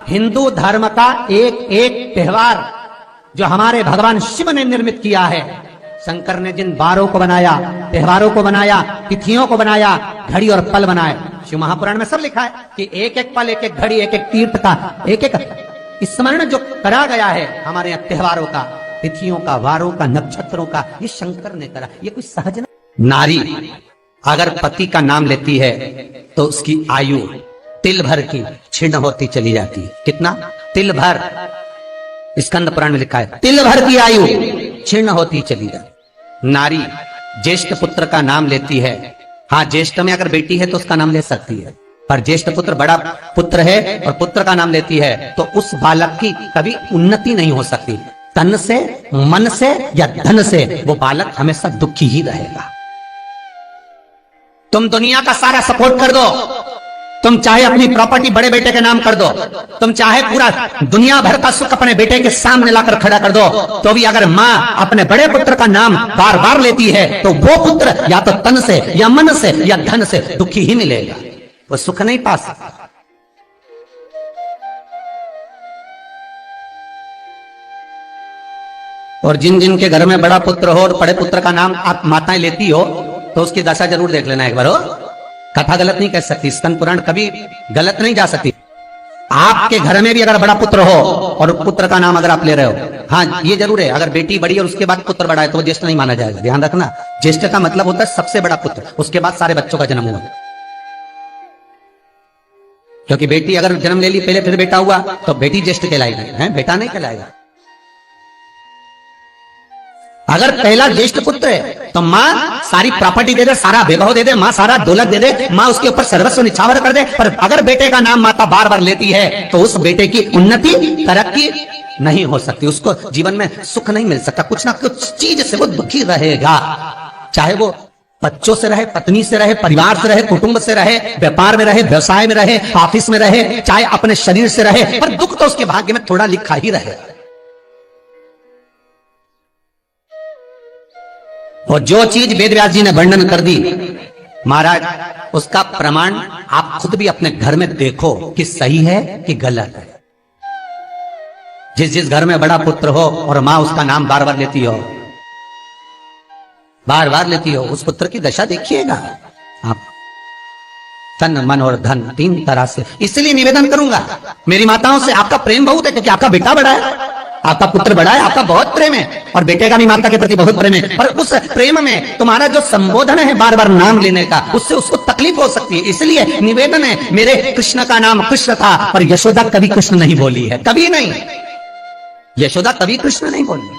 हिंदू धर्म का एक एक त्योहार जो हमारे भगवान शिव ने निर्मित किया है, शंकर ने जिन बारों को बनाया, त्योहारों को बनाया, तिथियों को बनाया, घड़ी और पल बनाए, शिव महापुराण में सब लिखा है कि एक एक पल, एक एक घड़ी, एक एक तीर्थ का, एक एक स्मरण जो करा गया है हमारे यहाँ त्योहारों का, तिथियों का, वारों का, नक्षत्रों का, ये शंकर ने करा। ये कोई सहज नहीं। नारी अगर पति का नाम लेती है तो उसकी आयु तिल भर की क्षीण होती चली जाती है। कितना? तिल भर। स्कंद पुराण में लिखा है तिल भर की आयु क्षीण होती चली जाती। नारी ज्येष्ठ पुत्र का नाम लेती है, हाँ ज्येष्ठ में अगर बेटी है तो उसका नाम ले सकती है, पर ज्येष्ठ पुत्र बड़ा पुत्र है और पुत्र का नाम लेती है तो उस बालक की कभी उन्नति नहीं हो सकती। तन से, मन से या धन से वो बालक हमेशा दुखी ही रहेगा। तुम दुनिया का सारा सपोर्ट कर दो, तुम चाहे अपनी प्रॉपर्टी बड़े बेटे के नाम कर दो, तुम चाहे पूरा दुनिया भर का सुख अपने बेटे के सामने लाकर खड़ा कर दो, तो भी अगर मां अपने बड़े पुत्र का नाम बार बार लेती है तो वो पुत्र या तो तन से या मन से या धन से दुखी ही मिलेगा, वो सुख नहीं पा सकता। और जिन जिन के घर में बड़ा पुत्र हो और बड़े पुत्र का नाम आप माताएं लेती हो तो उसकी दशा जरूर देख लेना एक बार। हो कथा गलत नहीं कह सकती, स्कंद पुराण कभी गलत नहीं जा सकती। आपके घर में भी अगर बड़ा पुत्र हो और पुत्र का नाम अगर आप ले रहे हो, हाँ ये जरूर है, अगर बेटी बड़ी और उसके बाद पुत्र बड़ा है तो वो ज्येष्ठ नहीं माना जाएगा। ध्यान रखना, ज्येष्ठ का मतलब होता है सबसे बड़ा पुत्र, उसके बाद सारे बच्चों का जन्म हुआ। क्योंकि बेटी अगर जन्म ले ली पहले फिर बेटा हुआ तो बेटी ज्येष्ठ कहलाएगी, बेटा नहीं कहलाएगा। अगर पहला ज्येष्ठ पुत्र है तो माँ सारी प्रॉपर्टी दे दे, सारा वैभव दे दे, माँ सारा दौलत दे दे, माँ उसके ऊपर सर्वस्व निछावर कर दे, पर अगर बेटे का नाम माता बार बार लेती है तो उस बेटे की उन्नति, तरक्की नहीं हो सकती, उसको जीवन में सुख नहीं मिल सकता, कुछ ना कुछ चीज से वो दुखी रहेगा। चाहे वो बच्चों से रहे, पत्नी से रहे, परिवार से रहे, कुटुंब से रहे, व्यापार में रहे, व्यवसाय में रहे, ऑफिस में रहे, चाहे अपने शरीर से रहे, पर दुख तो उसके भाग्य में थोड़ा लिखा ही रहे। और जो चीज वेद व्यास जी ने वर्णन कर दी महाराज, उसका प्रमाण आप खुद भी अपने घर में देखो कि सही है कि गलत है। जिस जिस घर में बड़ा पुत्र हो और मां उसका नाम बार बार लेती हो, बार बार लेती हो, उस पुत्र की दशा देखिएगा आप। तन, मन और धन तीन तरह से। इसलिए निवेदन करूंगा मेरी माताओं से, आपका प्रेम बहुत है क्योंकि आपका बेटा बड़ा है, आपका पुत्र बड़ा है, आपका बहुत प्रेम है और बेटे का भी माता के प्रति बहुत प्रेम है, पर उस प्रेम में तुम्हारा जो संबोधन है बार बार नाम लेने का, उससे उसको तकलीफ हो सकती है। इसलिए निवेदन है, मेरे कृष्ण का नाम कृष्ण था पर यशोदा कभी कृष्ण नहीं बोली है, कभी नहीं, यशोदा कभी कृष्ण नहीं बोली,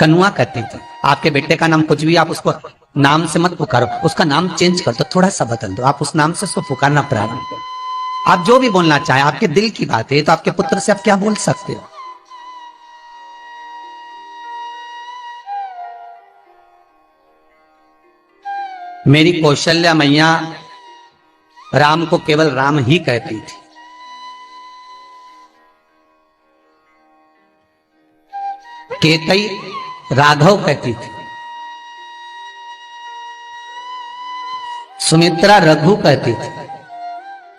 कन्वा कहती थी। आपके बेटे का नाम कुछ भी, आप उसको नाम से मत पुकारो, उसका नाम चेंज कर दो, थोड़ा सा बदल दो, आप उस नाम से उसको पुकारना प्रारंभ करो। आप जो भी बोलना चाहे, आपके दिल की बात है, तो आपके पुत्र से आप क्या बोल सकते हो। मेरी कौशल्या मैया राम को केवल राम ही कहती थी। केकई राघव कहती थी, सुमित्रा रघु कहती थी,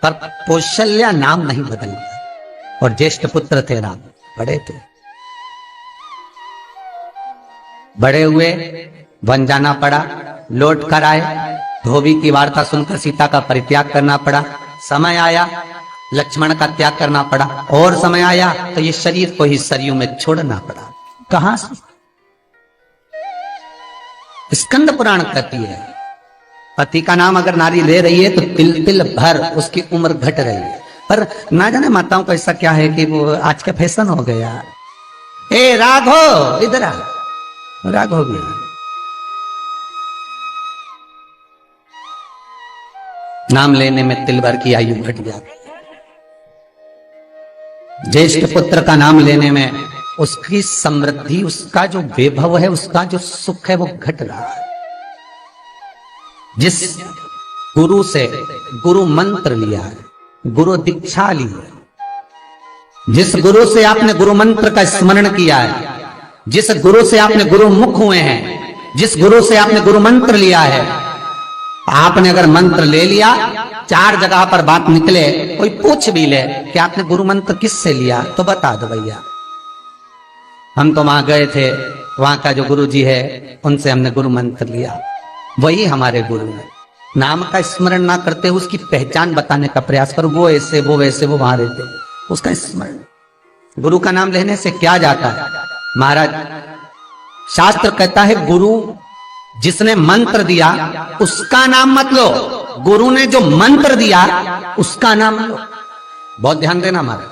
पर कौशल्या नाम नहीं बदला। और ज्येष्ठ पुत्र थे राम, बड़े थे, बड़े हुए, वन जाना पड़ा, लौट कर आए, धोबी की वार्ता सुनकर सीता का परित्याग करना पड़ा, समय आया लक्ष्मण का त्याग करना पड़ा, और समय आया तो ये शरीर को ही सरयू में छोड़ना पड़ा। कहां से? स्कंद पुराण कहती है पति का नाम अगर नारी ले रही है तो तिल तिल भर उसकी उम्र घट रही है। पर ना जाने माताओं को ऐसा क्या है कि वो आज का फैशन हो गया, ए राघव इधर आ, राघव भी नाम लेने में तिल भर की आयु घट जाती। ज्येष्ठ पुत्र का नाम लेने में उसकी समृद्धि, उसका जो वैभव है, उसका जो सुख है वो घट रहा है। जिस गुरु से गुरु मंत्र लिया है, गुरु दीक्षा ली है, जिस गुरु से आपने गुरु मंत्र का स्मरण किया है, जिस गुरु से आपने गुरु मुख हुए हैं, जिस गुरु से आपने गुरु मंत्र लिया है, आपने अगर मंत्र ले लिया, 4 जगह पर बात निकले, कोई पूछ भी ले कि आपने गुरु मंत्र किससे लिया, तो बता दो भैया हम तो वहां गए थे, वहां का जो गुरु जी है उनसे हमने गुरु मंत्र लिया, वही हमारे गुरु है। नाम का स्मरण ना करते उसकी पहचान बताने का प्रयास करो, वो ऐसे वो वैसे वो वहां रहते, उसका स्मरण। गुरु का नाम लेने से क्या जाता है महाराज? शास्त्र कहता है गुरु जिसने मंत्र दिया उसका नाम मत लो, गुरु ने जो मंत्र दिया उसका नाम लो। बहुत ध्यान देना महाराज,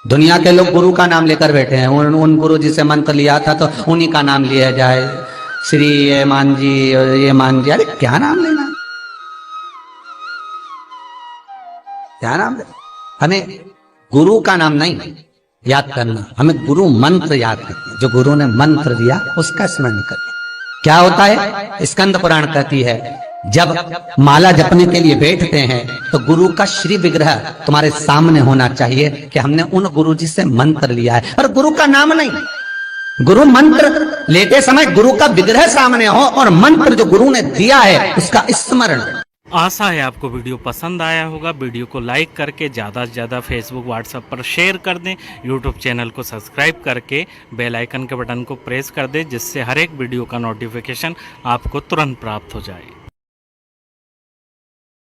दुनिया के लोग गुरु का नाम लेकर बैठे हैं, उन गुरु जी से मंत्र लिया था तो उन्हीं का नाम लिया जाए, श्री ये मान जी ये मान जी। अरे क्या नाम लेना, क्या नाम लेना? हमें गुरु का नाम नहीं याद करना, हमें गुरु मंत्र याद करना, जो गुरु ने मंत्र दिया उसका स्मरण करना। क्या होता है? स्कंद पुराण कहती है जब माला जपने के लिए बैठते हैं तो गुरु का श्री विग्रह तुम्हारे सामने होना चाहिए कि हमने उन गुरु जी से मंत्र लिया है, और गुरु का नाम नहीं। गुरु मंत्र लेते समय गुरु का विग्रह सामने हो और मंत्र जो गुरु ने दिया है उसका स्मरण। आशा है आपको वीडियो पसंद आया होगा। वीडियो को लाइक करके ज़्यादा से ज़्यादा फेसबुक व्हाट्सएप पर शेयर कर दें। यूट्यूब चैनल को सब्सक्राइब करके बेल आइकन के बटन को प्रेस कर दें, जिससे हर एक वीडियो का नोटिफिकेशन आपको तुरंत प्राप्त हो जाए।